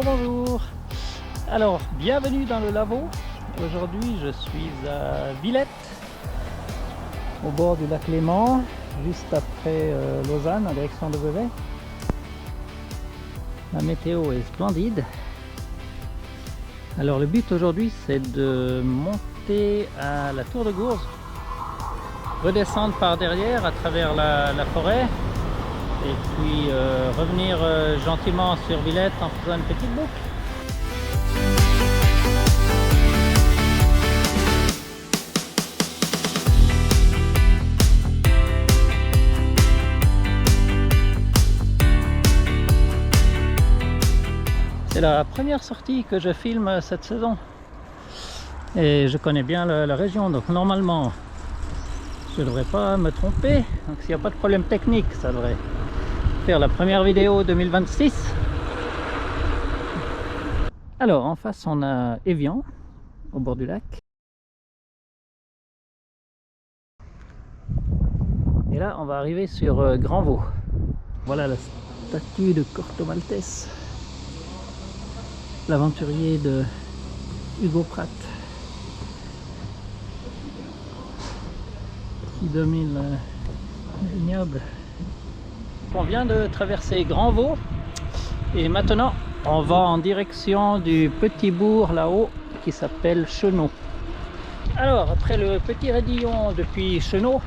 Bonjour. Alors, bienvenue dans le Lavaux. Aujourd'hui, je suis à Villette, au bord du lac Léman, juste après Lausanne, en direction de Vevey. La météo est splendide. Alors, le but aujourd'hui, c'est de monter à la Tour de Gourze, redescendre par derrière à travers la forêt, et puis revenir gentiment sur Villette en faisant une petite boucle. C'est la première sortie que je filme cette saison et je connais bien la région, donc normalement je ne devrais pas me tromper. Donc s'il n'y a pas de problème technique, ça devrait faire la première vidéo 2026. Alors en face on a Évian au bord du lac, et là on va arriver sur Grandvaux. Voilà la statue de Corto Maltese, l'aventurier de Hugo Pratt qui domine le vignoble. On vient de traverser Grandvaux et maintenant on va en direction du petit bourg là-haut qui s'appelle Chenaux. Alors après le petit raidillon depuis Chenaux,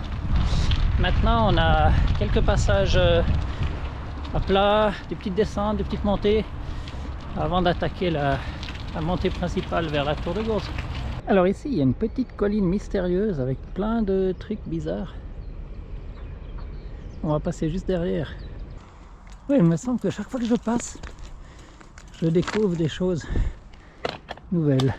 maintenant on a quelques passages à plat, des petites descentes, des petites montées avant d'attaquer la montée principale vers la Tour de Gourze. Alors ici il y a une petite colline mystérieuse avec plein de trucs bizarres. On va passer juste derrière. Oui, il me semble que chaque fois que je passe, je découvre des choses nouvelles.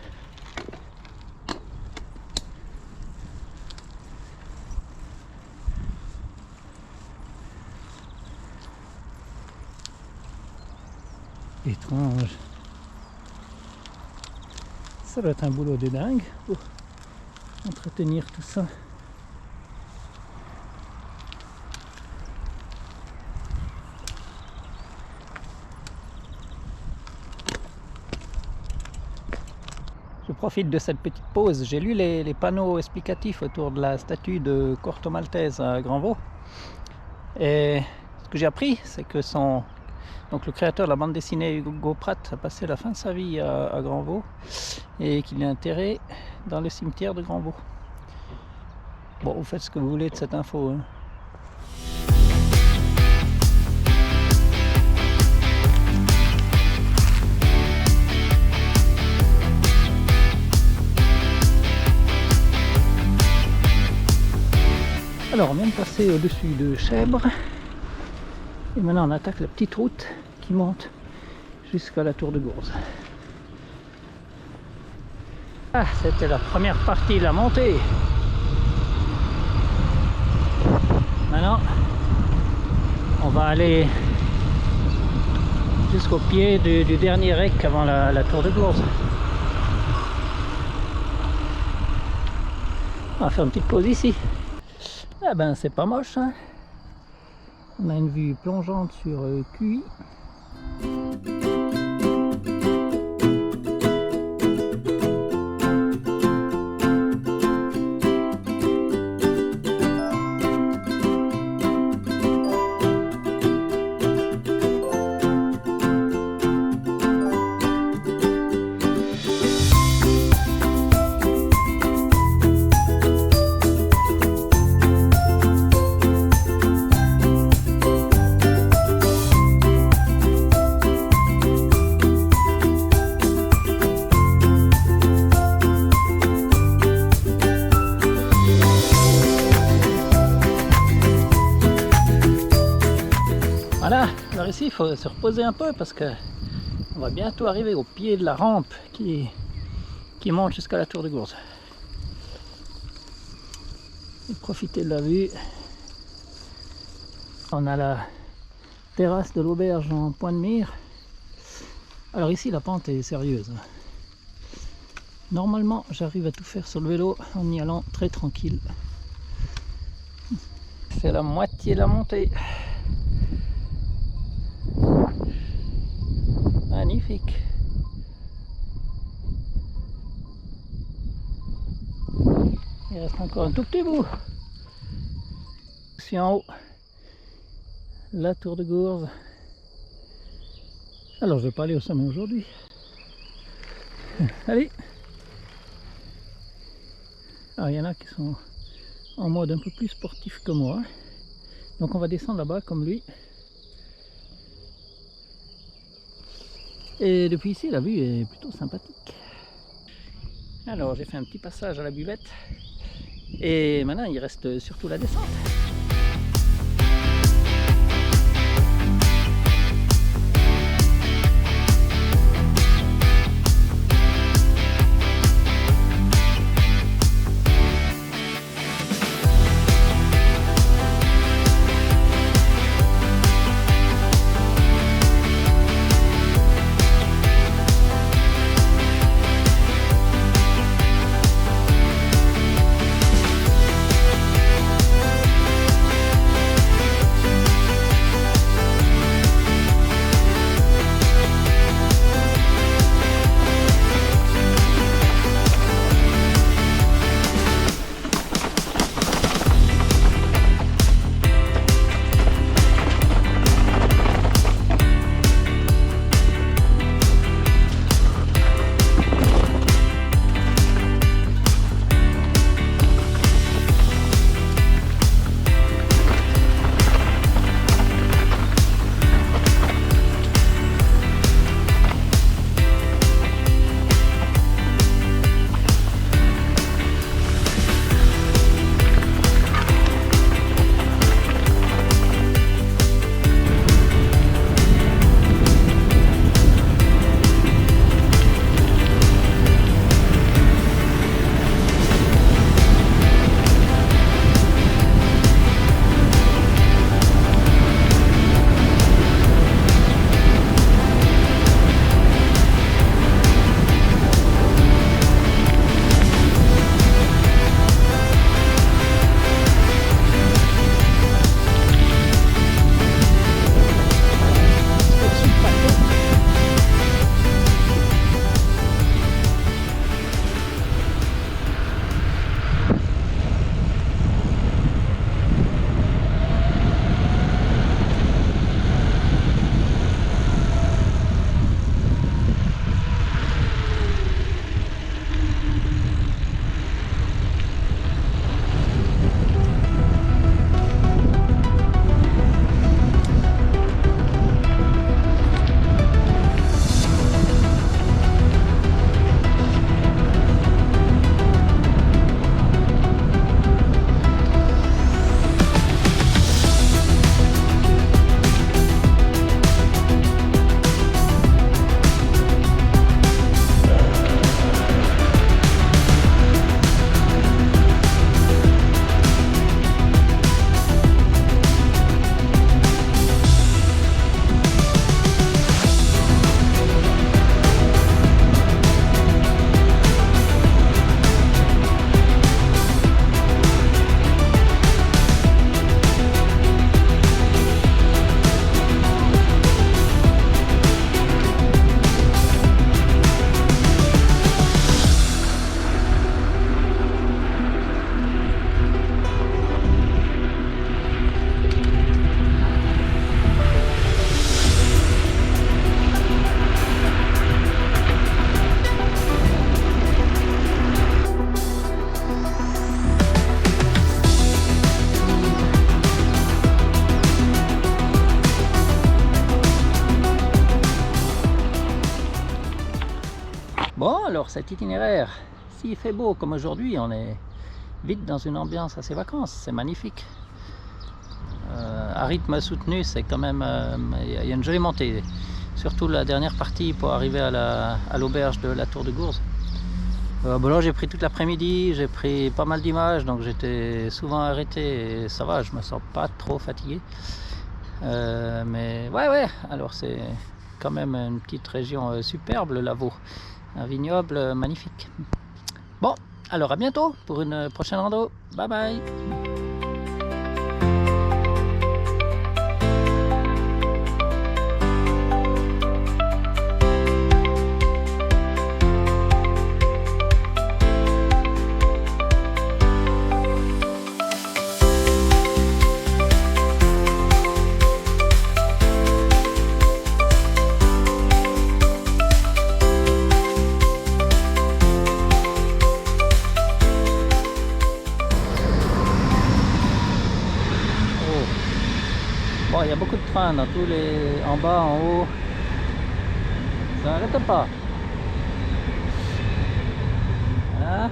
Étrange. Ça doit être un boulot de dingue pour entretenir tout ça. Je profite de cette petite pause. J'ai lu les panneaux explicatifs autour de la statue de Corto Maltese à Grandvaux. Et ce que j'ai appris, c'est que le créateur de la bande dessinée Hugo Pratt a passé la fin de sa vie à Grandvaux et qu'il est enterré dans le cimetière de Grandvaux. Bon, vous faites ce que vous voulez de cette info, hein. Alors on vient de passer au-dessus de Chèvres et maintenant on attaque la petite route qui monte jusqu'à la Tour de Gourze. Ah, c'était la première partie de la montée. Maintenant on va aller jusqu'au pied du dernier rec avant la Tour de Gourze. On va faire une petite pause ici. Ah ben c'est pas moche, hein. On a une vue plongeante sur QI. Voilà, alors ici il faut se reposer un peu parce que on va bientôt arriver au pied de la rampe qui monte jusqu'à la Tour de Gourze. Et profiter de la vue. On a la terrasse de l'auberge en point de mire. Alors ici la pente est sérieuse. Normalement j'arrive à tout faire sur le vélo en y allant très tranquille. C'est la moitié de la montée. Magnifique. Il reste encore un tout petit bout. Ici en haut, la tour de Gourze. Alors je vais pas aller au sommet aujourd'hui. Allez. Alors il y en a qui sont en mode un peu plus sportif que moi. Donc on va descendre là-bas comme lui. Et depuis ici la vue est plutôt sympathique. Alors j'ai fait un petit passage à la buvette. Et maintenant il reste surtout la descente. Bon, alors cet itinéraire, s'il fait beau comme aujourd'hui, on est vite dans une ambiance assez vacances, c'est magnifique. À rythme soutenu, c'est quand même, il y a une jolie montée, surtout la dernière partie pour arriver à l'auberge de la Tour de Gourze. Bon, là j'ai pris toute l'après-midi, j'ai pris pas mal d'images, donc j'étais souvent arrêté et ça va, je me sens pas trop fatigué. Mais ouais, alors c'est quand même une petite région superbe, le Lavaux, un vignoble magnifique. Bon, alors à bientôt pour une prochaine rando, bye bye. Bon, il y a beaucoup de trains dans tous les... en bas, en haut. Ça n'arrête pas. Voilà.